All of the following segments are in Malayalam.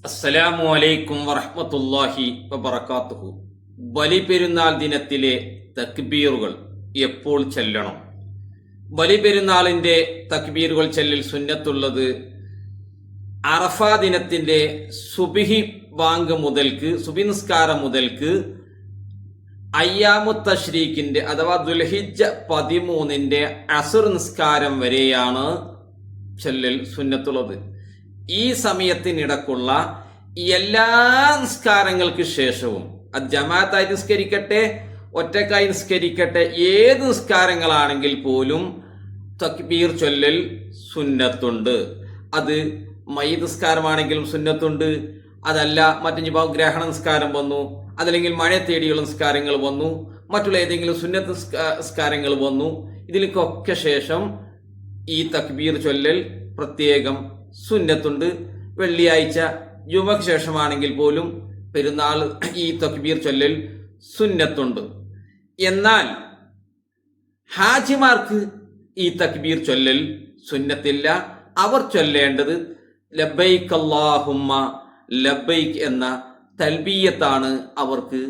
അസ്സലാമു അലൈക്കും വറഹ്മത്തുള്ളാഹി വബറകാതുഹു. ബലിപെരുന്നാൾ ദിനത്തിലെ തക്ബീറുകൾ എപ്പോൾ ചെല്ലണം? ബലിപെരുന്നാളിന്റെ തക്ബീറുകൾ ചെല്ലൽ സുന്നത്തുള്ളത് അറഫ ദിനത്തിന്റെ സുബ്ഹി ബാങ്ക് മുതൽക്ക്, സുബ്ഹി നിസ്കാരം മുതൽക്ക് അയ്യാമു തശ്രീഖിന്റെ അഥവാ ദുൽഹിജ്ജ 13 അസ്ർ നിസ്കാരം വരെയാണ് ചെല്ലൽ സുന്നത്തുള്ളത്. ഈ സമയത്തിനിടക്കുള്ള എല്ലാ നിസ്കാരങ്ങൾക്ക് ശേഷവും, അത് ജമാഅത്തായി നിസ്കരിക്കട്ടെ, ഒറ്റക്കായി നിസ്കരിക്കട്ടെ, ഏത് നിസ്കാരങ്ങളാണെങ്കിൽ പോലും തക്ബീർ ചൊല്ലൽ സുന്നത്തുണ്ട്. അത് മയ്യിത്ത് നിസ്കാരമാണെങ്കിലും സുന്നത്തുണ്ട്. അതല്ല മറ്റു ഗ്രഹണ നിസ്കാരം വന്നു, അതല്ലെങ്കിൽ മഴ തേടിയുള്ള നിസ്കാരങ്ങൾ വന്നു, മറ്റുള്ള ഏതെങ്കിലും സുന്നത്ത് നിസ്കാരങ്ങൾ വന്നു, ഇതിലേക്കൊക്കെ ശേഷം ഈ തക്ബീർ ചൊല്ലൽ പ്രത്യേകം സുന്നത്തുണ്ട്. വെള്ളിയാഴ്ച ജുമക്ക് ശേഷമാണെങ്കിൽ പോലും പെരുന്നാൾ ഈ തക്ബീർ ചൊല്ലൽ സുന്നത്തുണ്ട്. എന്നാൽ ഹാജിമാർക്ക് ഈ തക്ബീർ ചൊല്ലൽ സുന്നത്തില്ല. അവർ ചൊല്ലേണ്ടത് ലബ്ബൈക് അല്ലാഹുമ്മ ലബ്ബൈക് എന്ന തൽബിയത്താണ് അവർക്ക്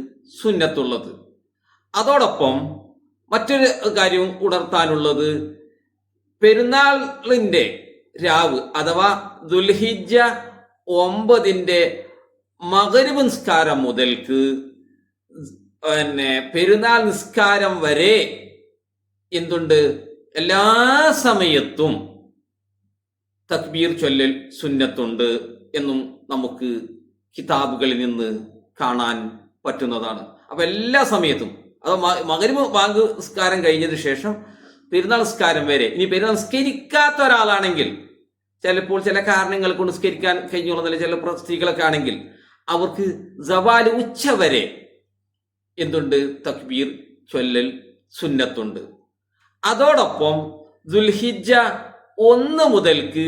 സുന്നത്തുള്ളത്. അതോടൊപ്പം മറ്റൊരു കാര്യവും ഉണർത്താനുള്ളത്, പെരുന്നാളിന്റെ രാവ് അഥവാ ദുൽഹിജ്ജ 9 മഗ്‌രിബ് നിസ്കാരം മുതൽക്ക് പെരുന്നാൾ നിസ്കാരം വരെ എന്തുണ്ട്, എല്ലാ സമയത്തും തക്ബീർ ചൊല്ലൽ സുന്നത്തുണ്ട് എന്നും നമുക്ക് കിതാബുകളിൽ നിന്ന് കാണാൻ പറ്റുന്നതാണ്. അപ്പൊ എല്ലാ സമയത്തും, അത് മഗ്‌രിബ് ബാങ്ക് നിസ്കാരം കഴിഞ്ഞതിന് ശേഷം പെരുന്നാൾ നിസ്കാരം വരെ. ഇനി പെരുന്നാൾ നിസ്കരിക്കാത്ത ഒരാളാണെങ്കിൽ, ചിലപ്പോൾ ചില കാരണങ്ങൾ കൊണ്ട് നിസ്കരിക്കാൻ കഴിഞ്ഞോളുന്നില്ല, ചില സ്ത്രീകളൊക്കെ ആണെങ്കിൽ അവർക്ക് സവാല് ഉച്ച വരെ എന്തുണ്ട്, തക്ബീർ ചൊല്ലൽ സുന്നത്തുണ്ട്. അതോടൊപ്പം ദുൽഹിജ്ജ 1 മുതൽക്ക്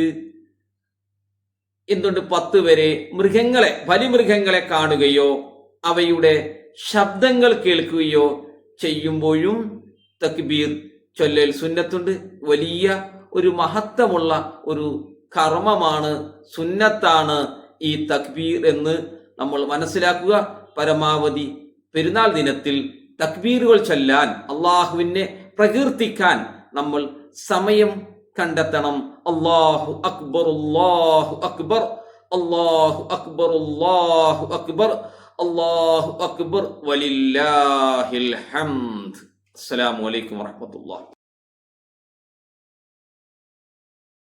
എന്തുണ്ട് 10 വരെ ബലിമൃഗങ്ങളെ കാണുകയോ അവയുടെ ശബ്ദങ്ങൾ കേൾക്കുകയോ ചെയ്യുമ്പോഴും തക്ബീർ ചൊല്ലൽ സുന്നത്തുണ്ട്. വലിയ ഒരു മഹത്വമുള്ള ഒരു കർമ്മമാണ്, സുന്നത്താണ് ഈ തക്ബീർ എന്ന് നമ്മൾ മനസ്സിലാക്കുക. പരമാവധി പെരുന്നാൾ ദിനത്തിൽ തക്ബീറുകൾ ചൊല്ലാൻ, അള്ളാഹുവിനെ പ്രകീർത്തിക്കാൻ നമ്മൾ സമയം കണ്ടെത്തണം. അല്ലാഹു അക്ബർ, അല്ലാഹു അക്ബർ, അല്ലാഹു അക്ബർ, അല്ലാഹു അക്ബർ, അല്ലാഹു അക്ബർ, വലില്ലാഹിൽ ഹംദ്. അസ്സലാമു അലൈക്കും വറഹ്മത്തുള്ളാഹി.